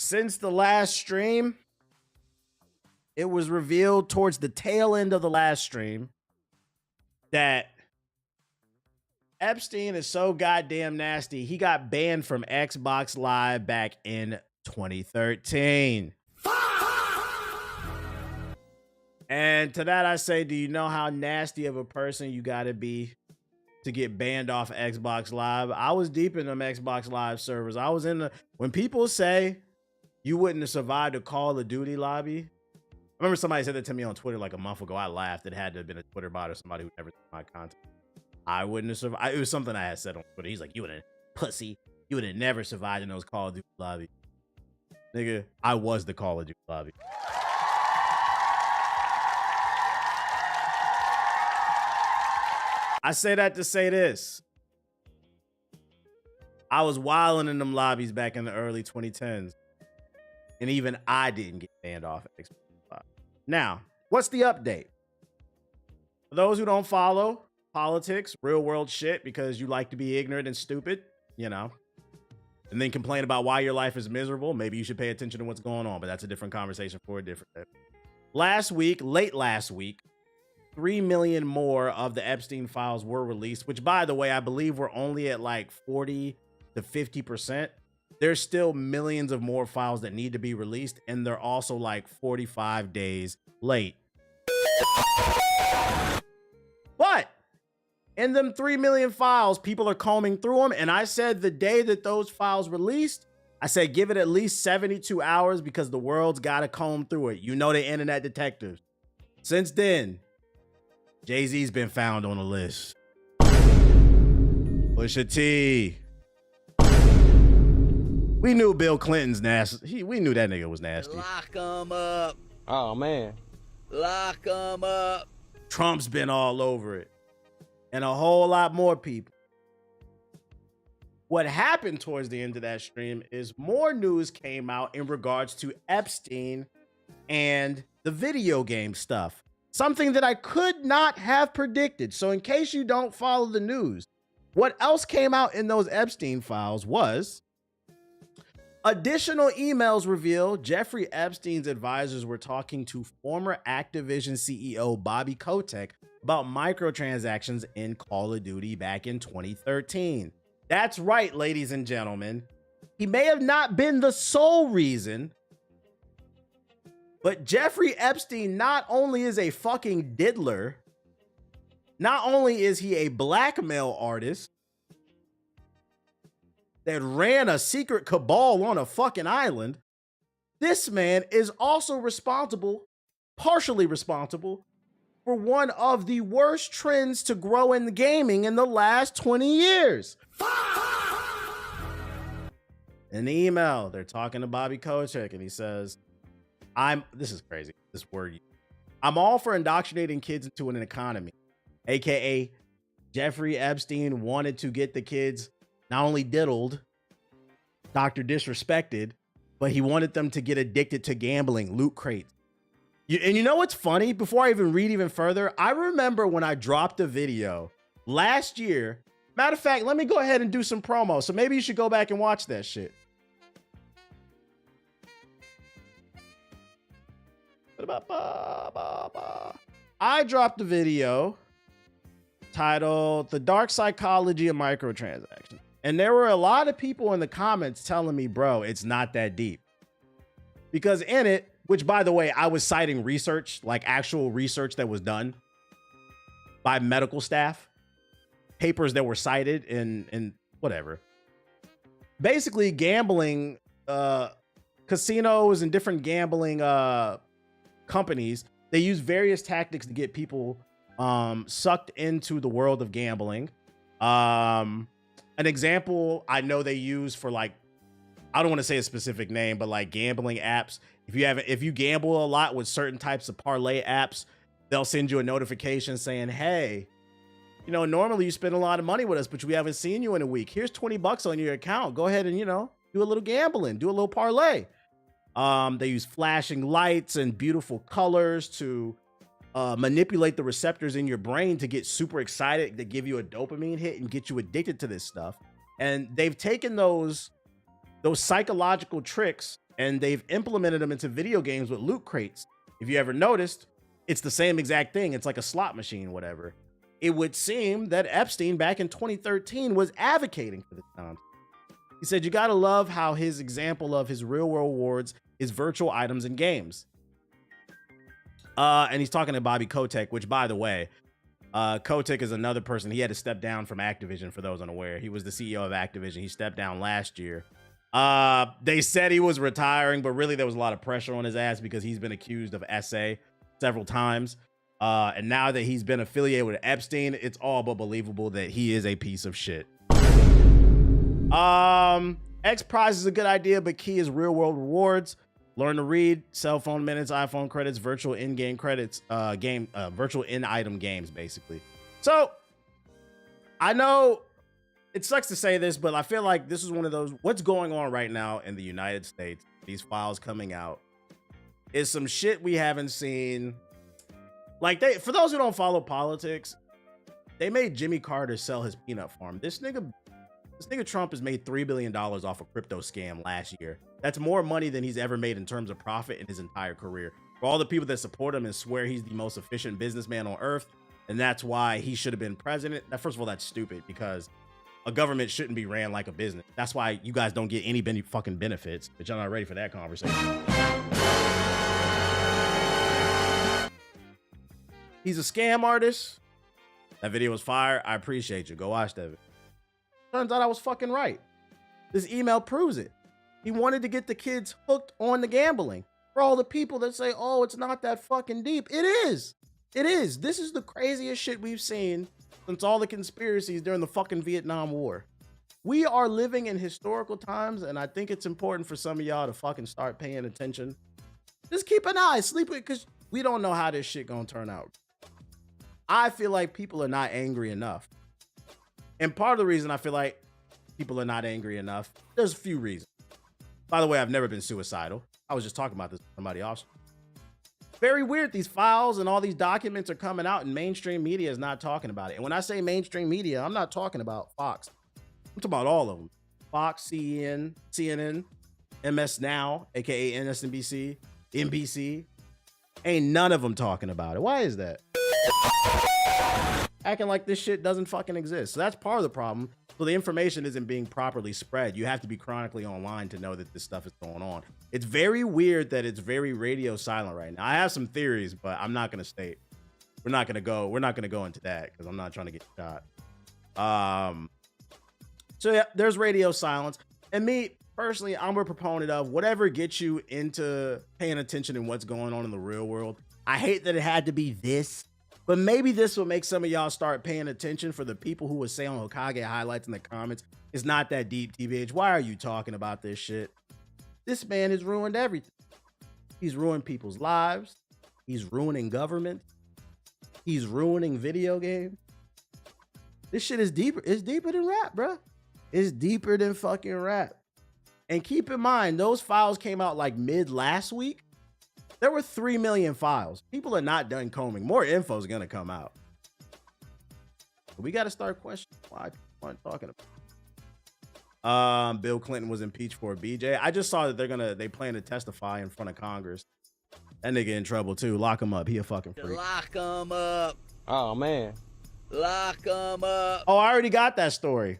Since the last stream, it was revealed towards the tail end of the last stream that Epstein is so goddamn nasty. He got banned from Xbox Live back in 2013. And to that I say, do you know how nasty of a person you gotta be to get banned off of Xbox Live? I was deep in them Xbox Live servers. I was in the, when people say you wouldn't have survived a Call of Duty lobby. I remember somebody said that to me on Twitter like a month ago. I laughed. It had to have been a Twitter bot or somebody who never seen my content. I wouldn't have survived. It was something I had said on Twitter. He's like, you would have, pussy. You would have never survived in those Call of Duty lobbies. Nigga, I was the Call of Duty lobby. I say that to say this. I was wilding in them lobbies back in the early 2010s. And even I didn't get banned off Xbox Live. Now, what's the update? For those who don't follow politics, real world shit, because you like to be ignorant and stupid, you know, and then complain about why your life is miserable, maybe you should pay attention to what's going on, but that's a different conversation for a different day. Late last week, 3 million more of the Epstein files were released, which, by the way, I believe we're only at like 40 to 50%. There's still millions of more files that need to be released, and they're also like 45 days late. But in them 3 million files, people are combing through them, and I said the day that those files released, I said give it at least 72 hours because the world's got to comb through it. You know the internet detectives. Since then, Jay-Z's been found on the list. Pusha T. We knew Bill Clinton's nasty. We knew that nigga was nasty. Lock him up. Oh, man. Lock him up. Trump's been all over it. And a whole lot more people. What happened towards the end of that stream is more news came out in regards to Epstein and the video game stuff. Something that I could not have predicted. So in case you don't follow the news, what else came out in those Epstein files was additional emails reveal Jeffrey Epstein's advisors were talking to former Activision CEO Bobby Kotick about microtransactions in Call of Duty back in 2013. That's right, ladies and gentlemen. He may have not been the sole reason, but Jeffrey Epstein not only is a fucking diddler, not only is he a blackmail artist that ran a secret cabal on a fucking island, this man is also responsible, partially responsible, for one of the worst trends to grow in gaming in the last 20 years. In the email, they're talking to Bobby Kotick, and he says, this is crazy, this word. I'm all for indoctrinating kids into an economy, aka Jeffrey Epstein wanted to get the kids not only diddled, Dr. Disrespected, but he wanted them to get addicted to gambling, loot crates. And you know what's funny? Before I even read even further, I remember when I dropped a video last year. Matter of fact, let me go ahead and do some promo. So maybe you should go back and watch that shit. I dropped a video titled The Dark Psychology of Microtransactions. And there were a lot of people in the comments telling me, bro, it's not that deep. Because in it, which by the way, I was citing research, like actual research that was done by medical staff, papers that were cited in whatever. Basically gambling, casinos and different gambling companies, they use various tactics to get people sucked into the world of gambling. An example I know they use for, like, I don't want to say a specific name, but like gambling apps. If you gamble a lot with certain types of parlay apps, they'll send you a notification saying, hey, you know, normally you spend a lot of money with us, but we haven't seen you in a week. Here's 20 bucks on your account. Go ahead and, you know, do a little gambling, do a little parlay. They use flashing lights and beautiful colors to manipulate the receptors in your brain to get super excited, to give you a dopamine hit and get you addicted to this stuff. And they've taken those psychological tricks and they've implemented them into video games with loot crates. If you ever noticed, it's the same exact thing. It's like a slot machine, whatever. It would seem that Epstein back in 2013 was advocating for this concept. He said, you gotta love how his example of his real world rewards is virtual items in games. And he's talking to Bobby Kotick, which, by the way, Kotick is another person. He had to step down from Activision, for those unaware. He was the CEO of Activision. He stepped down last year. They said he was retiring, but really there was a lot of pressure on his ass because he's been accused of SA several times. And now that he's been affiliated with Epstein, it's all but believable that he is a piece of shit. X Prize is a good idea, but key is real world rewards. Learn to read, cell phone minutes, iPhone credits, virtual in-game credits, virtual in-item games, basically. So I know it sucks to say this, but I feel like this is one of those, what's going on right now in the United States, these files coming out, is some shit we haven't seen. Like, for those who don't follow politics, they made Jimmy Carter sell his peanut farm. This nigga Trump has made $3 billion off a crypto scam last year. That's more money than he's ever made in terms of profit in his entire career. For all the people that support him and swear he's the most efficient businessman on earth, and that's why he should have been president. First of all, that's stupid because a government shouldn't be ran like a business. That's why you guys don't get any fucking benefits, but y'all not ready for that conversation. He's a scam artist. That video was fire. I appreciate you. Go watch that video. Turns out I was fucking right. This email proves it. He wanted to get the kids hooked on the gambling. For all the people that say, oh, it's not that fucking deep. It is. It is. This is the craziest shit we've seen since all the conspiracies during the fucking Vietnam War. We are living in historical times, and I think it's important for some of y'all to fucking start paying attention. Just keep an eye, sleep with, because we don't know how this shit gonna turn out. I feel like people are not angry enough. And part of the reason I feel like people are not angry enough, there's a few reasons. By the way, I've never been suicidal. I was just talking about this with somebody else. Very weird. These files and all these documents are coming out and mainstream media is not talking about it. And when I say mainstream media, I'm not talking about Fox. I'm talking about all of them. Fox, CNN, MS Now, aka MSNBC, NBC. Ain't none of them talking about it. Why is that? Acting like this shit doesn't fucking exist. So that's part of the problem. So the information isn't being properly spread. You have to be chronically online to know that this stuff is going on. It's very weird that it's very radio silent right now. I have some theories, but I'm not going to state. We're not going to go into that because I'm not trying to get shot. So yeah, there's radio silence. And me personally, I'm a proponent of whatever gets you into paying attention in what's going on in the real world. I hate that it had to be this. But maybe this will make some of y'all start paying attention. For the people who would say on Hokage highlights in the comments, it's not that deep, TBH. Why are you talking about this shit? This man has ruined everything. He's ruined people's lives. He's ruining government. He's ruining video games. This shit is deeper. It's deeper than rap, bro. It's deeper than fucking rap. And keep in mind, those files came out like mid last week. There were 3 million files. People are not done combing. More info is going to come out. But we got to start questioning why people aren't talking about it. Bill Clinton was impeached for BJ. I just saw that they plan to testify in front of Congress. That nigga in trouble too. Lock him up. He a fucking freak. Lock him up. Oh, man. Lock him up. Oh, I already got that story.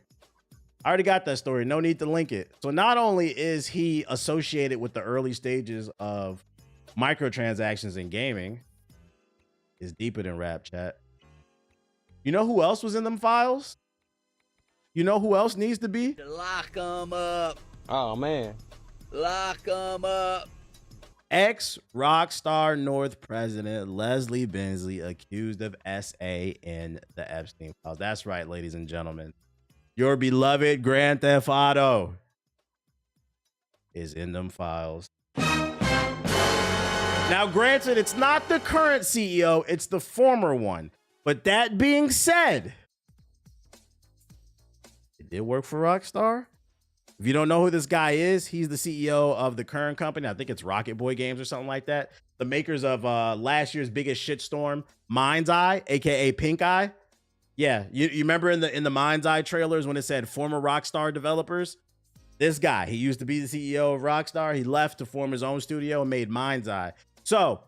No need to link it. So not only is he associated with the early stages of microtransactions in gaming, is deeper than rap, chat. You know who else was in them files? You know who else needs to be? Lock him up. Oh, man. Lock him up. Ex-Rockstar North president Leslie Bensley accused of SA in the Epstein files. That's right, ladies and gentlemen. Your beloved Grand Theft Auto is in them files. Now, granted, it's not the current CEO, it's the former one. But that being said, it did work for Rockstar. If you don't know who this guy is, he's the CEO of the current company. I think it's Rocket Boy Games or something like that. The makers of last year's biggest shitstorm, Mind's Eye, aka Pink Eye. Yeah, you remember in the Mind's Eye trailers when it said former Rockstar developers? This guy, he used to be the CEO of Rockstar. He left to form his own studio and made Mind's Eye. So,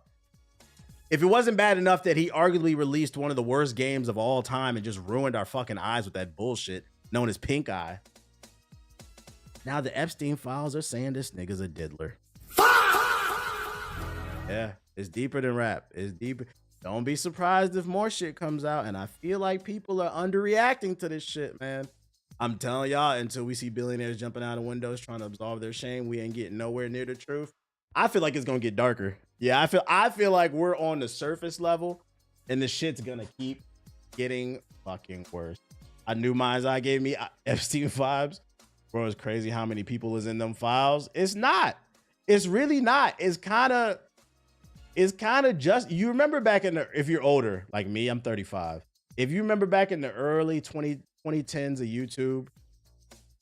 if it wasn't bad enough that he arguably released one of the worst games of all time and just ruined our fucking eyes with that bullshit known as Pink Eye, now the Epstein files are saying this nigga's a diddler. Yeah, it's deeper than rap. It's deeper. Don't be surprised if more shit comes out. And I feel like people are underreacting to this shit, man. I'm telling y'all, until we see billionaires jumping out of windows trying to absolve their shame, we ain't getting nowhere near the truth. I feel like it's gonna get darker. Yeah, I feel like we're on the surface level, and the shit's gonna keep getting fucking worse. I knew Mind's Eye gave me Epstein vibes. Bro, it's crazy how many people is in them files. It's not. It's really not. It's kind of just, you remember back in the, if you're older, like me, I'm 35. If you remember back in the early 2010s of YouTube,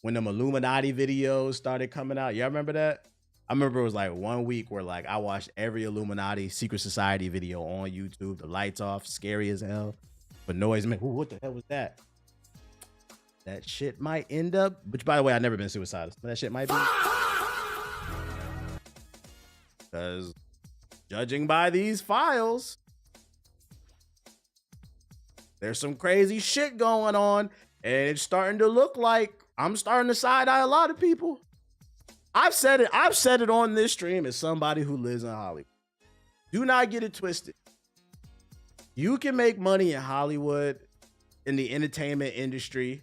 when them Illuminati videos started coming out, y'all remember that? I remember it was like 1 week where like I watched every Illuminati Secret Society video on YouTube, the lights off, scary as hell, but noise, man, ooh, what the hell was that? That shit might end up, which by the way, I've never been suicidal. That shit might be. Because judging by these files, there's some crazy shit going on, and it's starting to look like I'm starting to side eye a lot of people. I've said it on this stream as somebody who lives in Hollywood. Do not get it twisted. You can make money in Hollywood, in the entertainment industry,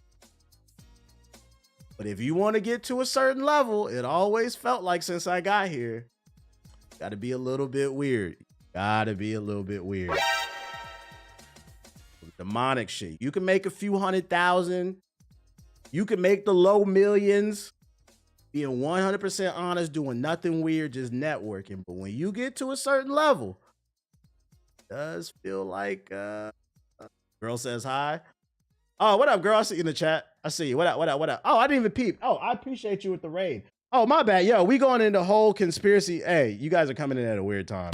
but if you want to get to a certain level, it always felt like since I got here, got to be a little bit weird. Got to be a little bit weird. Demonic shit. You can make a few 100,000. You can make the low millions being 100% honest, doing nothing weird, just networking. But when you get to a certain level, it does feel like girl says hi. Oh, what up, girl? I see you in the chat. I see you. What up? What up? What up? Oh, I didn't even peep. Oh, I appreciate you with the raid. Oh, my bad. Yo, we going into whole conspiracy. Hey, you guys are coming in at a weird time.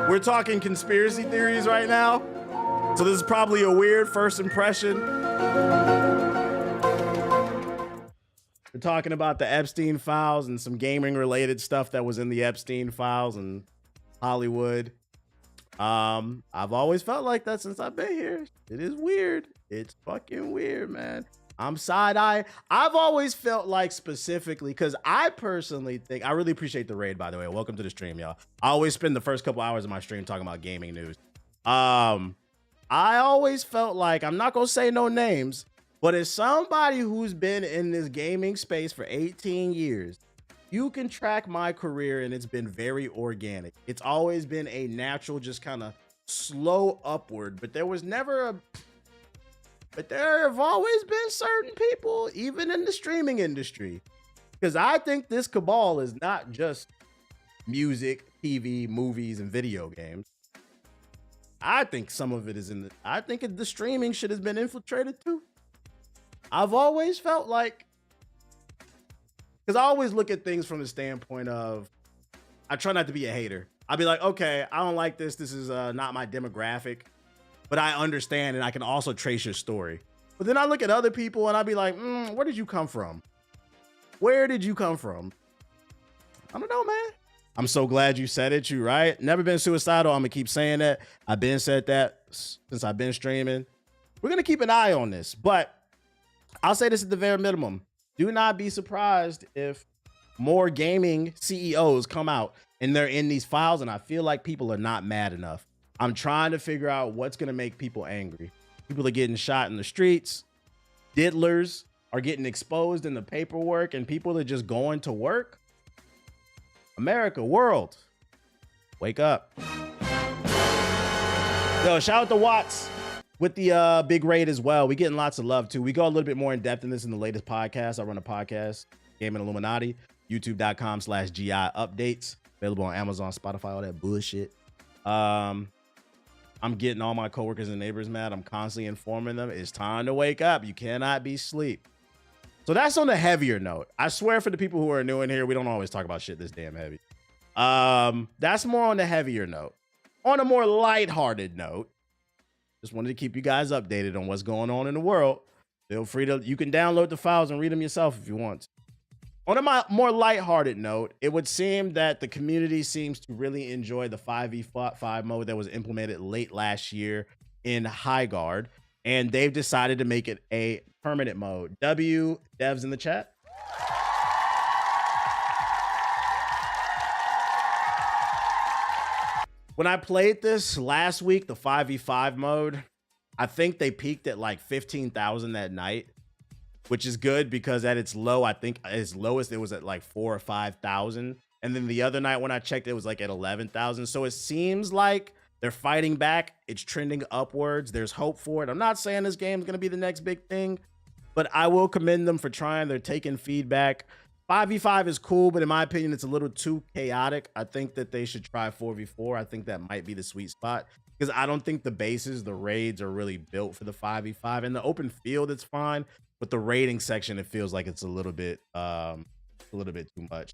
We're talking conspiracy theories right now. So this is probably a weird first impression. We're talking about the Epstein files and some gaming related stuff that was in the Epstein files and Hollywood. I've always felt like that since I've been here. It is weird. It's fucking weird, man. I'm side-eye. I've always felt like specifically, because I personally think, I really appreciate the raid, by the way. Welcome to the stream, y'all. I always spend the first couple hours of my stream talking about gaming news. I always felt like, I'm not going to say no names, but as somebody who's been in this gaming space for 18 years, you can track my career and it's been very organic. It's always been a natural, just kind of slow upward, but there was never a... But there have always been certain people, even in the streaming industry, because I think this cabal is not just music, TV, movies, and video games. I think some of it is in the, I think the streaming shit has been infiltrated too. I've always felt like, because I always look at things from the standpoint of, I try not to be a hater. I'll be like, okay, I don't like this. This is not my demographic. But I understand, and I can also trace your story. But then I look at other people and I'll be like, where did you come from? Where did you come from? I don't know, man. I'm so glad you said it, you right? Never been suicidal. I'm gonna keep saying that. I've been said that since I've been streaming. We're gonna keep an eye on this, but I'll say this at the very minimum. Do not be surprised if more gaming CEOs come out and they're in these files, and I feel like people are not mad enough. I'm trying to figure out what's going to make people angry. People are getting shot in the streets. Diddlers are getting exposed in the paperwork, and people are just going to work. America, world, wake up. Yo, shout out to Watts with the big raid as well. We getting lots of love too. We go a little bit more in depth in this in the latest podcast. I run a podcast, Gaming Illuminati, youtube.com/GI updates. Available on Amazon, Spotify, all that bullshit. I'm getting all my coworkers and neighbors mad. I'm constantly informing them it's time to wake up. You cannot be asleep. So that's on the heavier note. I swear, for the people who are new in here, we don't always talk about shit this damn heavy. That's more on the heavier note. On a more lighthearted note, Just wanted to keep you guys updated on what's going on in the world. Feel free to, you can download the files and read them yourself if you want. On a more lighthearted note, it would seem that the community seems to really enjoy the 5v5 mode that was implemented late last year in Highguard, and they've decided to make it a permanent mode. W, devs in the chat. When I played this last week, the 5v5 mode, I think they peaked at like 15,000 that night, which is good because at its low, I think its lowest, it was at like 4,000 or 5,000. And then the other night when I checked, it was like at 11,000. So it seems like they're fighting back. It's trending upwards. There's hope for it. I'm not saying this game is going to be the next big thing, but I will commend them for trying. They're taking feedback. 5v5 is cool, but in my opinion, it's a little too chaotic. I think that they should try 4v4. I think that might be the sweet spot because I don't think the bases, the raids are really built for the 5v5. In the open field, it's fine, but the raiding section, it feels like it's a little bit too much.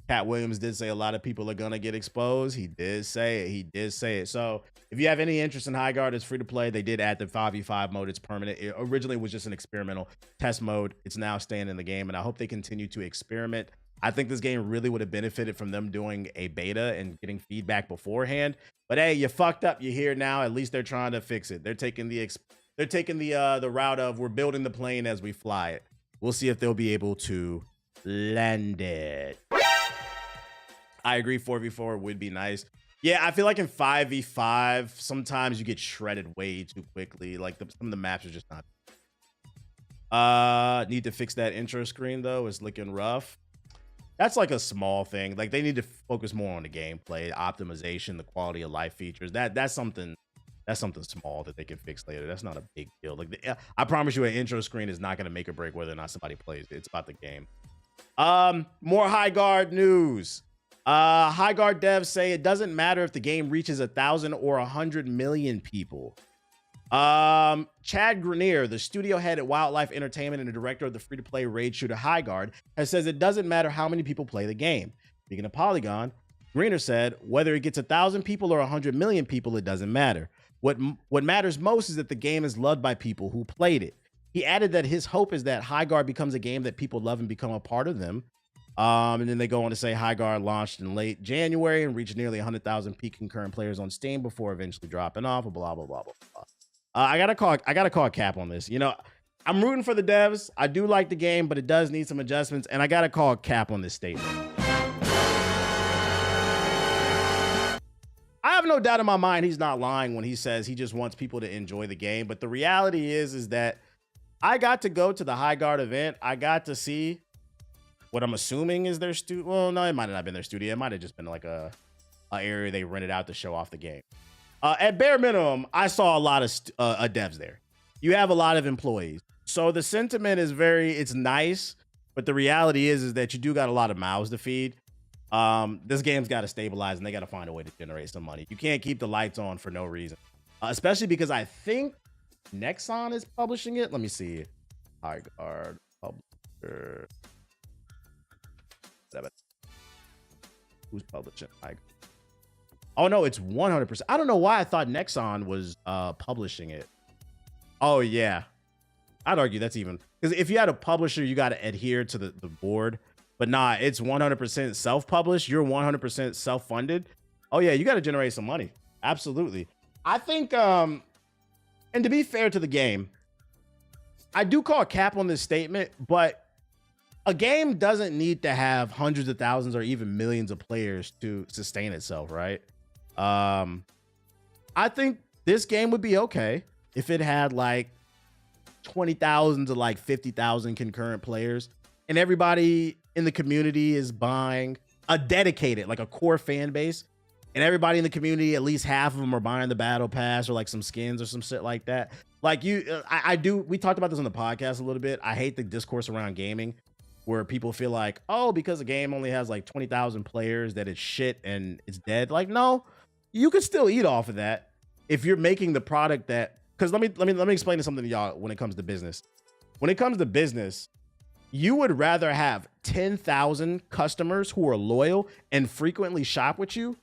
Cat Williams did say a lot of people are gonna get exposed. He did say it. So if you have any interest in Highguard, it's free to play. They did add the 5v5 mode. It's permanent. It originally was just an experimental test mode. It's now staying in the game, and I hope they continue to experiment. I think this game really would have benefited from them doing a beta and getting feedback beforehand. But hey, you fucked up. You're here now. At least they're trying to fix it. They're taking the route of we're building the plane as we fly it. We'll see if they'll be able to land it. I agree 4v4 would be nice. Yeah, I feel like in 5v5, sometimes you get shredded way too quickly. Like some of the maps are just not. Need to fix that intro screen though. It's looking rough. That's like a small thing. Like they need to focus more on the gameplay, optimization, the quality of life features. That's something small that they can fix later. That's not a big deal. Like I promise you, an intro screen is not going to make or break whether or not somebody plays it. It's about the game. More Highguard news. Highguard devs say it doesn't matter if the game reaches 1,000 or 100 million people. Chad Grenier, the studio head at Wildlife Entertainment and the director of the free-to-play raid shooter Highguard, has says it doesn't matter how many people play the game. Speaking of Polygon, Grenier said whether it gets 1,000 people or 100 million people, it doesn't matter. What matters most is that the game is loved by people who played it. He added that his hope is that Highguard becomes a game that people love and become a part of them. And then they go on to say Highguard launched in late January and reached nearly 100,000 peak concurrent players on Steam before eventually dropping off. Blah blah blah blah blah. I gotta call Cap on this. You know, I'm rooting for the devs. I do like the game, but it does need some adjustments, and I gotta call Cap on this statement. I have no doubt in my mind he's not lying when he says he just wants people to enjoy the game. But the reality is that I got to go to the Highguard event. I got to see what I'm assuming is their studio. Well, no, it might have not been their studio. It might have just been like a area they rented out to show off the game. At bare minimum, I saw a lot of devs there. You have a lot of employees. So the sentiment is it's nice, but the reality is that you do got a lot of mouths to feed. This game's got to stabilize and they got to find a way to generate some money. You can't keep the lights on for no reason, especially because I think Nexon is publishing it. Let me see. Highguard publisher. Who's publishing Highguard? Oh no, it's 100%. I don't know why I thought Nexon was publishing it. Oh yeah, I'd argue that's even because if you had a publisher, you got to adhere to the board. But nah, it's 100% self-published. You're 100% self-funded. Oh yeah, you got to generate some money. Absolutely. I think, and to be fair to the game, I do call Cap on this statement, but a game doesn't need to have hundreds of thousands or even millions of players to sustain itself, right? I think this game would be okay if it had like 20,000 to like 50,000 concurrent players and everybody in the community is buying a dedicated, like a core fan base, and everybody in the community, at least half of them are buying the battle pass or like some skins or some shit like that. Like we talked about this on the podcast a little bit. I hate the discourse around gaming where people feel like, oh, because a game only has like 20,000 players that it's shit and it's dead. Like, no, you could still eat off of that if you're making the product that, because let me explain something to y'all when it comes to business. When it comes to business, you would rather have 10,000 customers who are loyal and frequently shop with you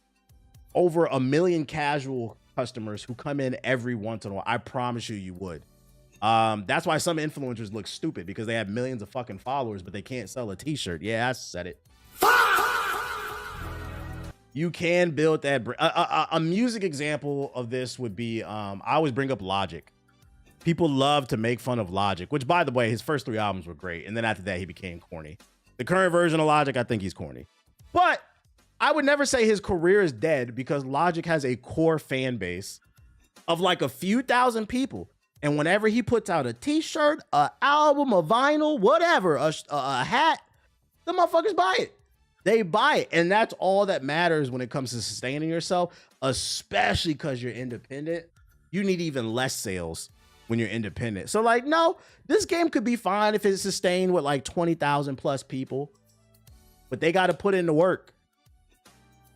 over 1 million casual customers who come in every once in a while. I promise you would. That's why some influencers look stupid, because they have millions of fucking followers, but they can't sell a t-shirt. Yeah, I said it. You can build that. A music example of this would be, I always bring up Logic. People love to make fun of Logic, which, by the way, his first 3 albums were great. And then after that, he became corny. The current version of Logic, I think he's corny. But I would never say his career is dead, because Logic has a core fan base of like a few thousand people. And whenever he puts out a t-shirt, an album, a vinyl, whatever, a hat, the motherfuckers buy it. They buy it. And that's all that matters when it comes to sustaining yourself, especially because you're independent. You need even less sales when you're independent. So like, no, this game could be fine if it's sustained with like 20,000 plus people, but they got to put in the work.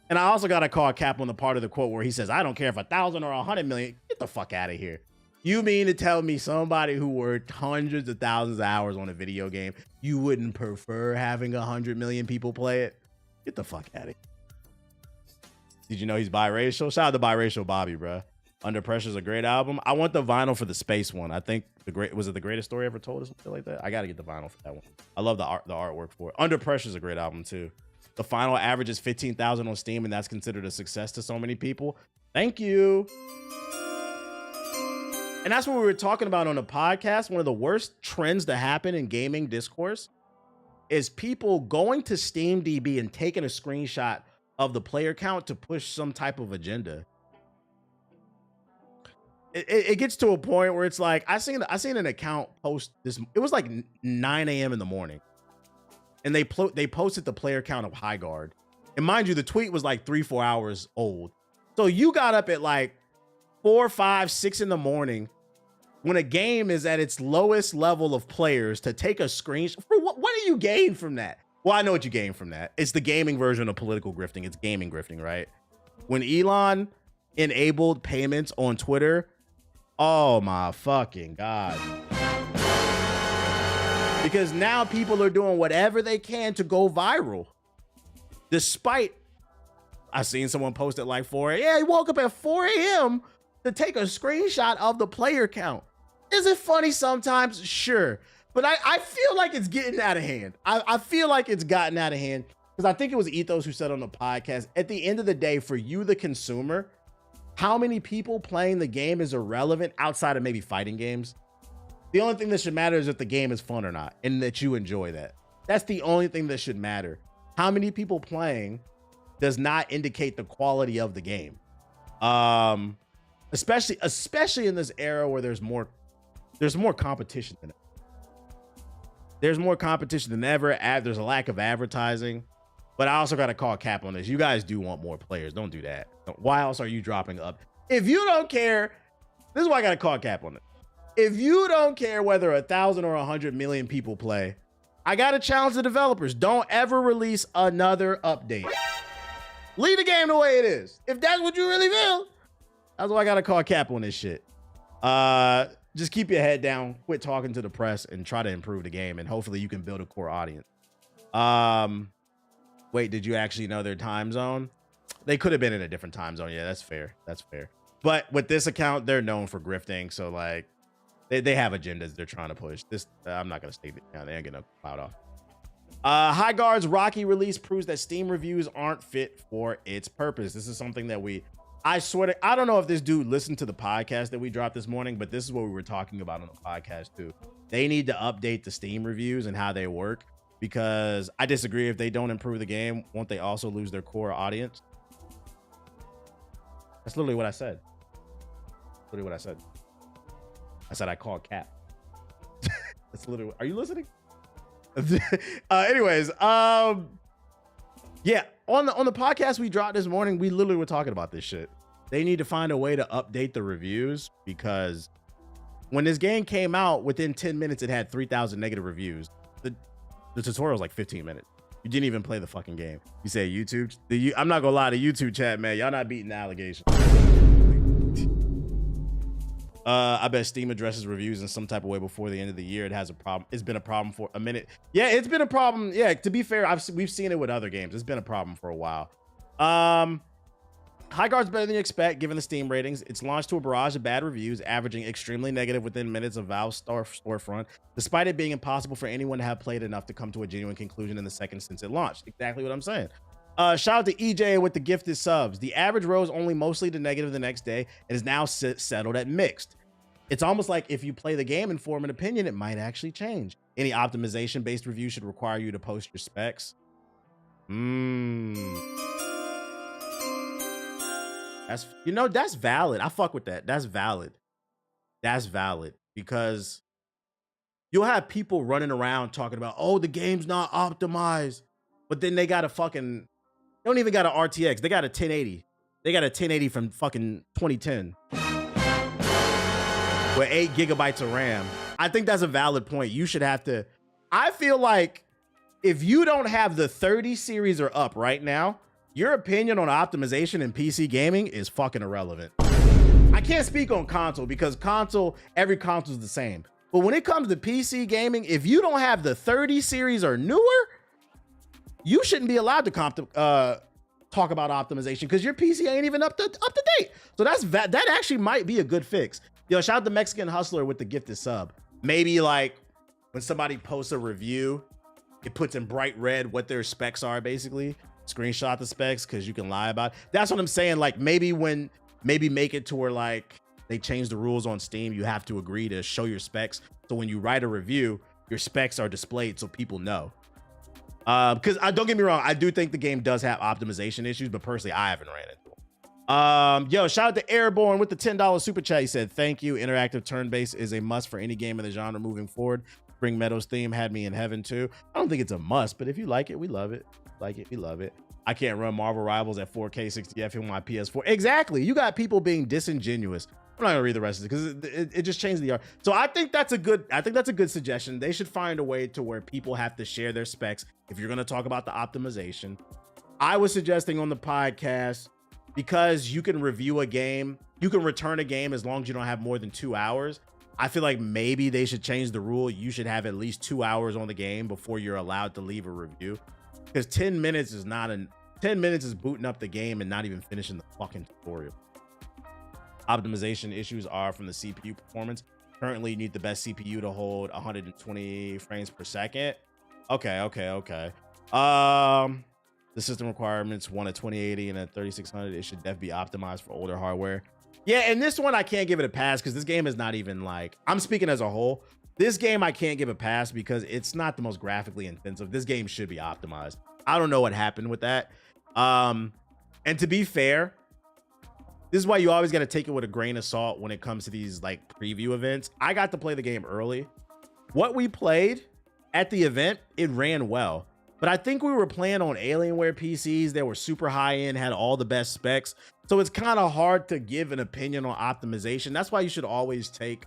And I also got to call Cap on the part of the quote where he says, I don't care if 1,000 or 100 million, get the fuck out of here. You mean to tell me somebody who worked hundreds of thousands of hours on a video game, you wouldn't prefer having 100 million people play it? Get the fuck out of here. Did you know he's biracial? Shout out to biracial Bobby, bro. Under Pressure is a great album. I want the vinyl for the space one. I think was it the greatest story ever told or something like that? I got to get the vinyl for that one. I love the artwork for it. Under Pressure is a great album too. The final average is 15,000 on Steam, and that's considered a success to so many people. Thank you. And that's what we were talking about on the podcast. One of the worst trends to happen in gaming discourse is people going to SteamDB and taking a screenshot of the player count to push some type of agenda. It gets to a point where it's like, I seen an account post this. It was like 9 a.m. in the morning, and they posted the player count of High Guard. And mind you, the tweet was like 3-4 hours old. So you got up at like 4, 5, 6 in the morning when a game is at its lowest level of players to take a screenshot. What do you gain from that? Well, I know what you gain from that. It's the gaming version of political grifting. It's gaming grifting, right? When Elon enabled payments on Twitter, oh my fucking God. Because now people are doing whatever they can to go viral. Despite, I seen someone post at like 4 a.m. Yeah, he woke up at 4 a.m. to take a screenshot of the player count. Is it funny sometimes? Sure. But I feel like it's getting out of hand. I feel like it's gotten out of hand, because I think it was Ethos who said on the podcast, at the end of the day, for you, the consumer, how many people playing the game is irrelevant outside of maybe fighting games. The only thing that should matter is if the game is fun or not, and that you enjoy that. That's the only thing that should matter. How many people playing does not indicate the quality of the game. Especially in this era where there's more competition than ever. There's more competition than ever. There's a lack of advertising. But I also got to call Cap on this. You guys do want more players. Don't do that. Why else are you dropping up? If you don't care, this is why I got to call Cap on it. If you don't care whether 1,000 or 100 million people play, I got to challenge the developers. Don't ever release another update. Leave the game the way it is. If that's what you really feel, that's why I got to call Cap on this shit. Just keep your head down, quit talking to the press, and try to improve the game, and hopefully you can build a core audience. Wait, did you actually know their time zone? They could have been in a different time zone. Yeah, that's fair. That's fair. But with this account, they're known for grifting, so like they have agendas they're trying to push. This I'm not gonna stake it down. They ain't gonna cloud off. High Guard's Rocky release proves that Steam reviews aren't fit for its purpose. This is something that I don't know if this dude listened to the podcast that we dropped this morning, but this is what we were talking about on the podcast too. They need to update the Steam reviews and how they work, because I disagree. If they don't improve the game, won't they also lose their core audience? That's literally what I said. Literally what I said. I said I called Cap. That's literally. Are you listening? Anyways, yeah, on the podcast we dropped this morning, we literally were talking about this shit. They need to find a way to update the reviews, because when this game came out, within 10 minutes it had 3,000 negative reviews. The tutorial was like 15 minutes. You didn't even play the fucking game. You say YouTube. I'm not gonna lie to YouTube chat, man. Y'all not beating the allegations. I bet Steam addresses reviews in some type of way before the end of the year. It has a problem. It's been a problem for a minute. Yeah, it's been a problem. Yeah, to be fair, we've seen it with other games. It's been a problem for a while. High Guard's better than you expect, given the Steam ratings. It's launched to a barrage of bad reviews, averaging extremely negative within minutes of Valve's storefront, despite it being impossible for anyone to have played enough to come to a genuine conclusion in the second since it launched. Exactly what I'm saying. Shout out to EJ with the gifted subs. The average rose only mostly to negative the next day and is now settled at mixed. It's almost like if you play the game and form an opinion, it might actually change. Any optimization-based review should require you to post your specs. That's, you know, that's valid. I fuck with that. That's valid. That's valid because you'll have people running around talking about, oh, the game's not optimized, but then they got a fucking, they don't even got an RTX. They got a 1080. They got a 1080 from fucking 2010 with 8 gigabytes of RAM. I think that's a valid point. You should have to, I feel like if you don't have the 30 series or up right now, your opinion on optimization in PC gaming is fucking irrelevant. I can't speak on console because every console is the same. But when it comes to PC gaming, if you don't have the 30 series or newer, you shouldn't be allowed to talk about optimization because your PC ain't even up to date. So that actually might be a good fix. Yo, shout out to Mexican Hustler with the gifted sub. Maybe like when somebody posts a review, it puts in bright red what their specs are basically. Screenshot the specs because you can lie about it. That's what I'm saying. Like maybe make it to where like they change the rules on Steam. You have to agree to show your specs. So when you write a review, your specs are displayed so people know. Because don't get me wrong, I do think the game does have optimization issues, but personally, I haven't ran into them. Yo, shout out to Airborne with the $10 super chat. He said, thank you. Interactive turn-based is a must for any game in the genre moving forward. Spring Meadows theme had me in heaven too. I don't think it's a must, but if you like it, we love it. Like it, we love it. I can't run Marvel Rivals at 4K 60 FPS on my PS4. Exactly. You got people being disingenuous. I'm not gonna read the rest of it because it just changed the art. So I think that's a good suggestion. They should find a way to where people have to share their specs if you're gonna talk about the optimization. I was suggesting on the podcast, because you can review a game, you can return a game as long as you don't have more than 2 hours. I feel like maybe they should change the rule. You should have at least 2 hours on the game before you're allowed to leave a review. Because 10 minutes is 10 minutes is booting up the game and not even finishing the fucking tutorial. Optimization issues are from the CPU performance. Currently, you need the best CPU to hold 120 frames per second. Okay. The system requirements want a 2080 and a 3600. It should definitely be optimized for older hardware. Yeah, and this one I can't give it a pass because this game is not even like, I'm speaking as a whole. This game I can't give a pass because it's not the most graphically intensive. This game should be optimized. I don't know what happened with that. And to be fair, this is why you always got to take it with a grain of salt when it comes to these like preview events. I got to play the game early. What we played at the event, it ran well. But I think we were playing on Alienware PCs that were super high end, had all the best specs. So it's kind of hard to give an opinion on optimization. That's why you should always take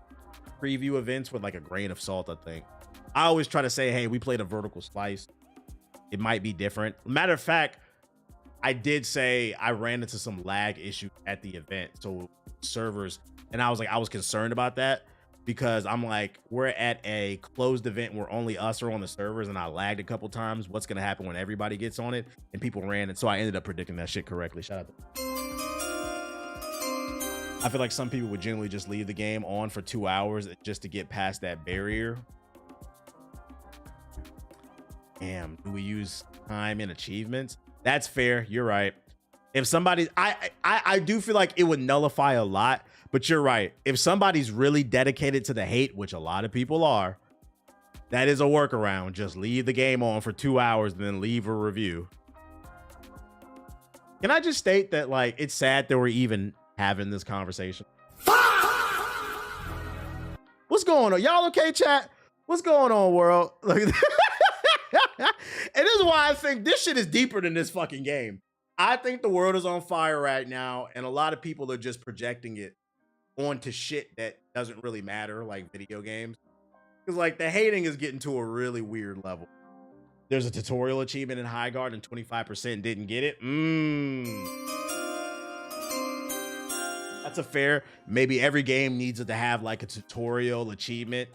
preview events with like a grain of salt, I think. I always try to say, hey, we played a vertical slice. It might be different. Matter of fact, I did say I ran into some lag issues at the event. So servers, and I was concerned about that because I'm like, we're at a closed event where only us are on the servers and I lagged a couple times. What's going to happen when everybody gets on it? And people ran it. So I ended up predicting that shit correctly. Shout out to I feel like some people would generally just leave the game on for 2 hours just to get past that barrier. Damn, do we use time and achievements? That's fair. You're right. If somebody, I do feel like it would nullify a lot, but you're right. If somebody's really dedicated to the hate, which a lot of people are, that is a workaround. Just leave the game on for 2 hours and then leave a review. Can I just state that like it's sad that we're even having this conversation? What's going on? Y'all okay, chat? What's going on, world? Like, and this is why I think this shit is deeper than this fucking game. I think the world is on fire right now, and a lot of people are just projecting it onto shit that doesn't really matter, like video games. Because like the hating is getting to a really weird level. There's a tutorial achievement in High Guard and 25% didn't get it. That's a fair. Maybe every game needs it to have like a tutorial achievement.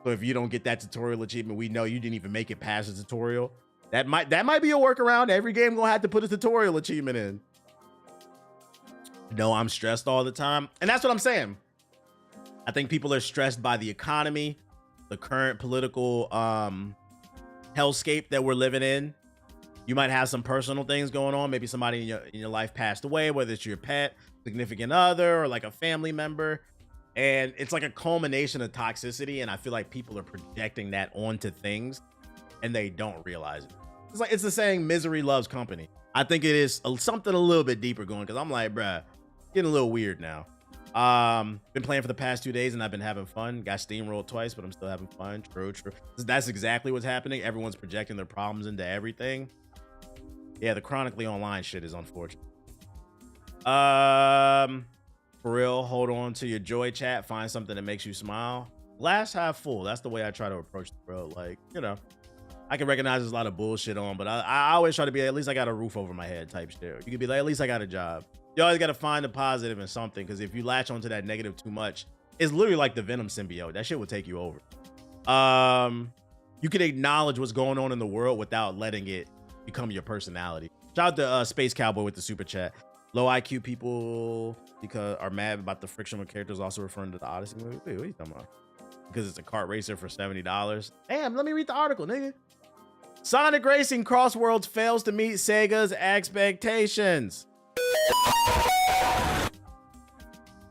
So if you don't get that tutorial achievement, we know you didn't even make it past the tutorial. That might be a workaround. Every game gonna have to put a tutorial achievement in. know I'm stressed all the time. And that's what I'm saying. I think people are stressed by the economy, the current political hellscape that we're living in. You might have some personal things going on. Maybe somebody in your life passed away, whether it's your pet, significant other, or like a family member. And it's like a culmination of toxicity. And I feel like people are projecting that onto things and they don't realize it. It's the saying, misery loves company. I think it is something a little bit deeper going, because I'm like, bruh, getting a little weird now. Been playing for the past 2 days and I've been having fun. Got steamrolled twice, but I'm still having fun. True. That's exactly what's happening. Everyone's projecting their problems into everything. Yeah, the chronically online shit is unfortunate. For real, hold on to your joy, chat. Find something that makes you smile. Glass half full. That's the way I try to approach the world. Like, you know, I can recognize there's a lot of bullshit on, but I always try to be, at least I got a roof over my head type shit. You could be like, at least I got a job. You always got to find the positive in something, because if you latch onto that negative too much, it's literally like the Venom symbiote. That shit will take you over. You can acknowledge what's going on in the world without letting it become your personality. Shout out to Space Cowboy with the super chat. Low IQ people are mad about the frictional characters, also referring to the Odyssey movie. Wait, what are you talking about? Because it's a kart racer for $70. Damn, let me read the article, nigga. Sonic Racing Cross Worlds fails to meet Sega's expectations.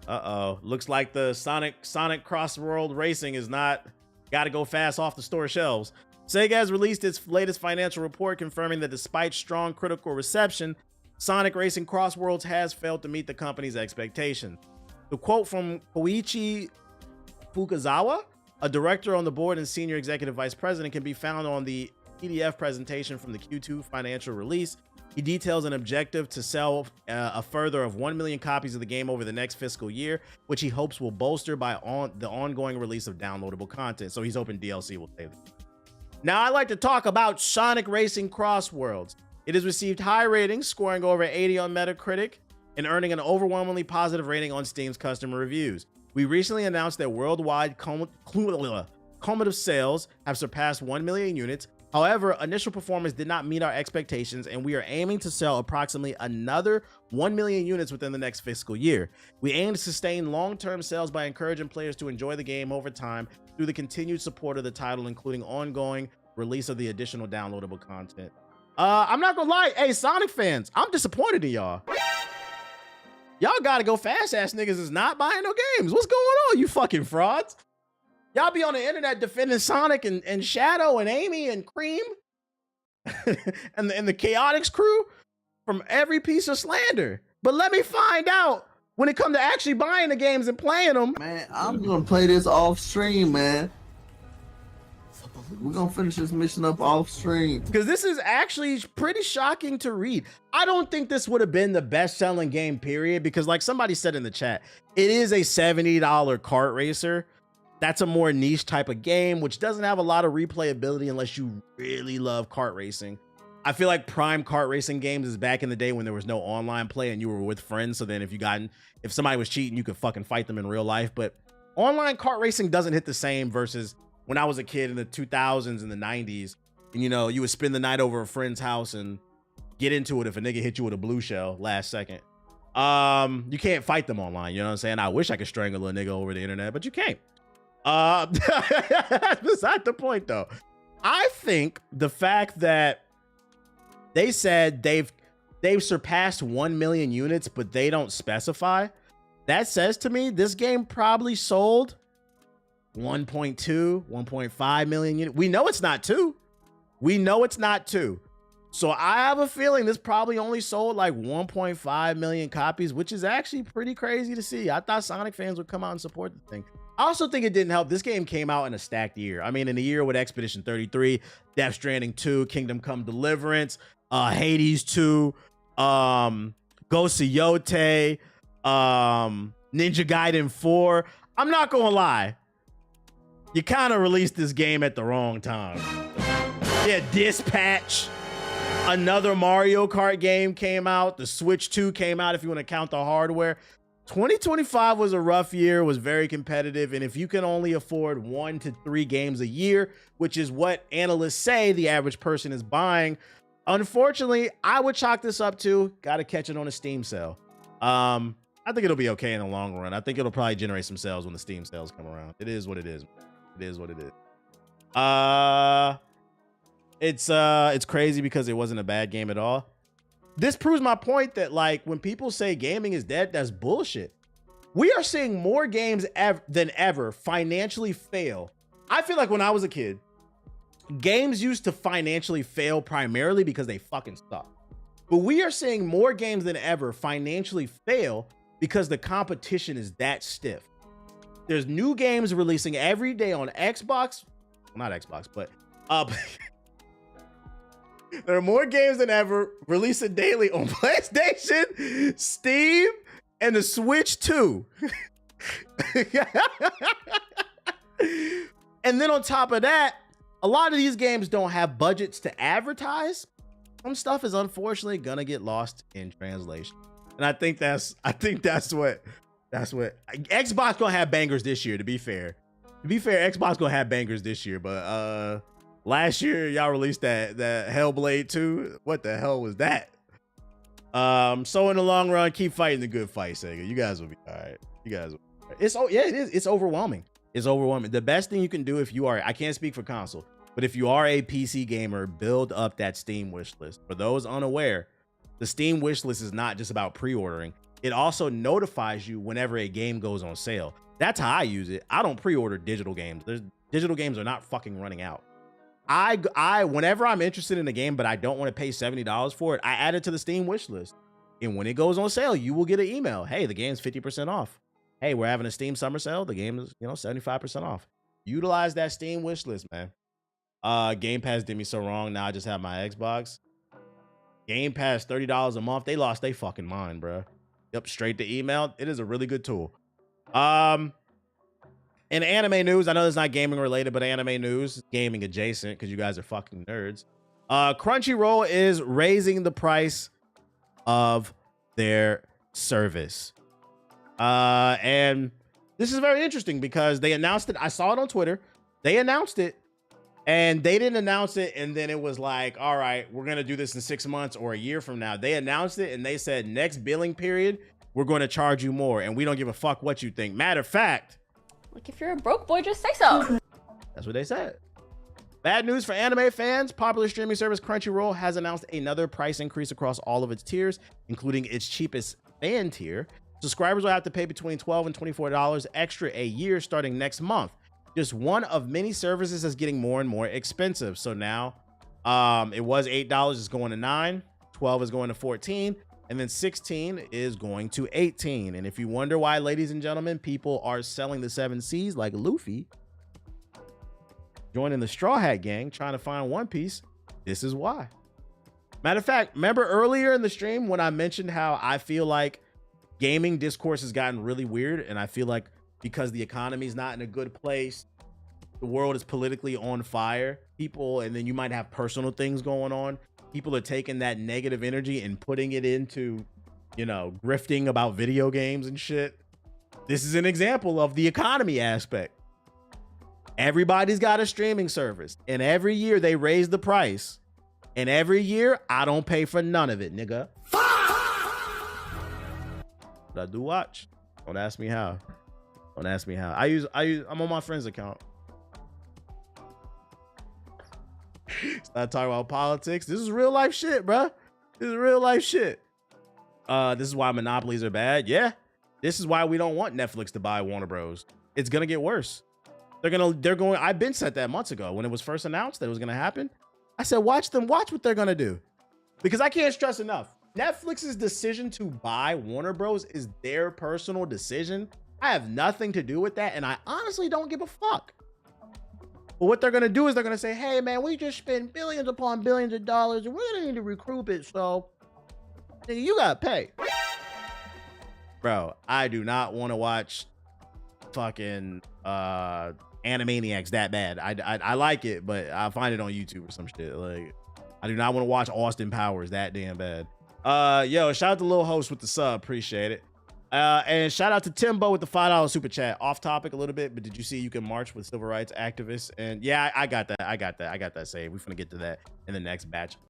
Uh-oh. Looks like the Sonic Cross World Racing is not gotta go fast off the store shelves. Sega has released its latest financial report confirming that despite strong critical reception, Sonic Racing Cross Worlds has failed to meet the company's expectations. The quote from Koichi Fukazawa, a director on the board and senior executive vice president, can be found on the PDF presentation from the Q2 financial release. He details an objective to sell a further of 1 million copies of the game over the next fiscal year, which he hopes will bolster by the ongoing release of downloadable content. So he's hoping DLC will save it. Now I'd like to talk about Sonic Racing Cross Worlds. It has received high ratings, scoring over 80 on Metacritic and earning an overwhelmingly positive rating on Steam's customer reviews. We recently announced that worldwide cumulative sales have surpassed 1 million units. However, initial performance did not meet our expectations, and we are aiming to sell approximately another 1 million units within the next fiscal year. We aim to sustain long-term sales by encouraging players to enjoy the game over time through the continued support of the title, including ongoing release of the additional downloadable content. I'm not gonna lie, hey, Sonic fans, I'm disappointed in y'all. Y'all gotta go fast ass niggas is not buying no games. What's going on, you fucking frauds? Y'all be on the internet defending Sonic and Shadow and Amy and Cream and the Chaotix crew from every piece of slander. But let me find out when it comes to actually buying the games and playing them. Man, I'm gonna play this off stream, man. We're gonna finish this mission up off stream. Because this is actually pretty shocking to read. I don't think this would have been the best-selling game, period, because like somebody said in the chat, it is a $70 kart racer. That's a more niche type of game, which doesn't have a lot of replayability unless you really love kart racing. I feel like prime kart racing games is back in the day when there was no online play and you were with friends. So then if somebody was cheating, you could fucking fight them in real life. But online kart racing doesn't hit the same versus when I was a kid in the 2000s and the 90s. And, you know, you would spend the night over a friend's house and get into it if a nigga hit you with a blue shell last second. You can't fight them online. You know what I'm saying? I wish I could strangle a nigga over the internet, but you can't. That's beside the point though. I think the fact that they said they've surpassed 1 million units, but they don't specify, that says to me this game probably sold 1.2, 1.5 million units. We know it's not 2. We know it's not 2. So I have a feeling this probably only sold like 1.5 million copies, which is actually pretty crazy to see. I thought Sonic fans would come out and support the thing. I also think it didn't help. This game came out in a stacked year. I mean, in a year with Expedition 33, Death Stranding 2, Kingdom Come Deliverance, Hades 2, Ghost of Yote, Ninja Gaiden 4. I'm not gonna lie. You kind of released this game at the wrong time. Yeah, Dispatch. Another Mario Kart game came out. The Switch 2 came out if you want to count the hardware. 2025 was a rough year, was very competitive. And if you can only afford 1 to 3 games a year, which is what analysts say the average person is buying, unfortunately, I would chalk this up to got to catch it on a Steam sale. I think it'll be okay in the long run. I think it'll probably generate some sales when the Steam sales come around. It is what it is. It is what it is. It's crazy because it wasn't a bad game at all. This proves my point that like when people say gaming is dead, that's bullshit. We are seeing more games than ever financially fail. I feel like when I was a kid, games used to financially fail primarily because they fucking suck. But we are seeing more games than ever financially fail because the competition is that stiff. There's new games releasing every day on Xbox, not Xbox, but there are more games than ever releasing daily on PlayStation, Steam, and the Switch too. And then on top of that, a lot of these games don't have budgets to advertise. Some stuff is unfortunately gonna get lost in translation. And I think that's what Xbox gonna have bangers this year, to be fair. Xbox gonna have bangers this year, but last year y'all released that Hellblade 2. What the hell was that? So in the long run, keep fighting the good fight, Sega. You guys will be all right. You guys will be all right. It is. It's overwhelming. It's overwhelming. The best thing you can do if you are, I can't speak for console, but if you are a PC gamer, build up that Steam wish list. For those unaware, the Steam wish list is not just about pre-ordering. It also notifies you whenever a game goes on sale. That's how I use it. I don't pre-order digital games. Digital games are not fucking running out. I whenever I'm interested in a game, but I don't want to pay $70 for it, I add it to the Steam wish list. And when it goes on sale, you will get an email. Hey, the game's 50% off. Hey, we're having a Steam summer sale. The game is, 75% off. Utilize that Steam wish list, man. Game Pass did me so wrong. Now I just have my Xbox. Game Pass, $30 a month. They lost their fucking mind, bro. Yep, straight to email. It is a really good tool. In anime news, I know it's not gaming related, but anime news, gaming adjacent, because you guys are fucking nerds. Crunchyroll is raising the price of their service. And this is very interesting because they announced it. I saw it on Twitter. They announced it. And they didn't announce it, and then it was like, all right, we're going to do this in 6 months or a year from now. They announced it, and they said, next billing period, we're going to charge you more, and we don't give a fuck what you think. Matter of fact. Like, if you're a broke boy, just say so. That's what they said. Bad news for anime fans. Popular streaming service Crunchyroll has announced another price increase across all of its tiers, including its cheapest fan tier. Subscribers will have to pay between $12 and $24 extra a year starting next month. Just one of many services that's getting more and more expensive. So now it was $8, it's going to $9, 12 is going to 14, and then 16 is going to 18. And if you wonder why, ladies and gentlemen, people are selling the 7 C's like Luffy, joining the Straw Hat Gang, trying to find One Piece, this is why. Matter of fact, remember earlier in the stream when I mentioned how I feel like gaming discourse has gotten really weird, and I feel like because the economy is not in a good place, the world is politically on fire, people, and then you might have personal things going on. People are taking that negative energy and putting it into, grifting about video games and shit. This is an example of the economy aspect. Everybody's got a streaming service, and every year they raise the price, and every year I don't pay for none of it, nigga. But I do watch. Don't ask me how. Don't ask me how. I'm on my friend's account. Start talking about politics. This is real life shit, bro. This is real life shit. This is why monopolies are bad. Yeah. This is why we don't want Netflix to buy Warner Bros. It's gonna get worse. They're going. I've been said that months ago when it was first announced that it was gonna happen. I said, watch what they're gonna do. Because I can't stress enough. Netflix's decision to buy Warner Bros. Is their personal decision. I have nothing to do with that, and I honestly don't give a fuck. But what they're gonna do is they're gonna say, hey man, we just spent billions upon billions of dollars, and we're gonna need to recoup it, so nigga, you gotta pay. Bro, I do not want to watch fucking Animaniacs that bad. I like it, but I find it on YouTube or some shit. Like, I do not want to watch Austin Powers that damn bad. Yo, shout out to Lil Host with the sub, appreciate it. And shout out to Timbo with the $5 super chat. Off topic a little bit, but did you see you can march with civil rights activists? And yeah, I got that. I got that saved. We're gonna get to that in the next batch.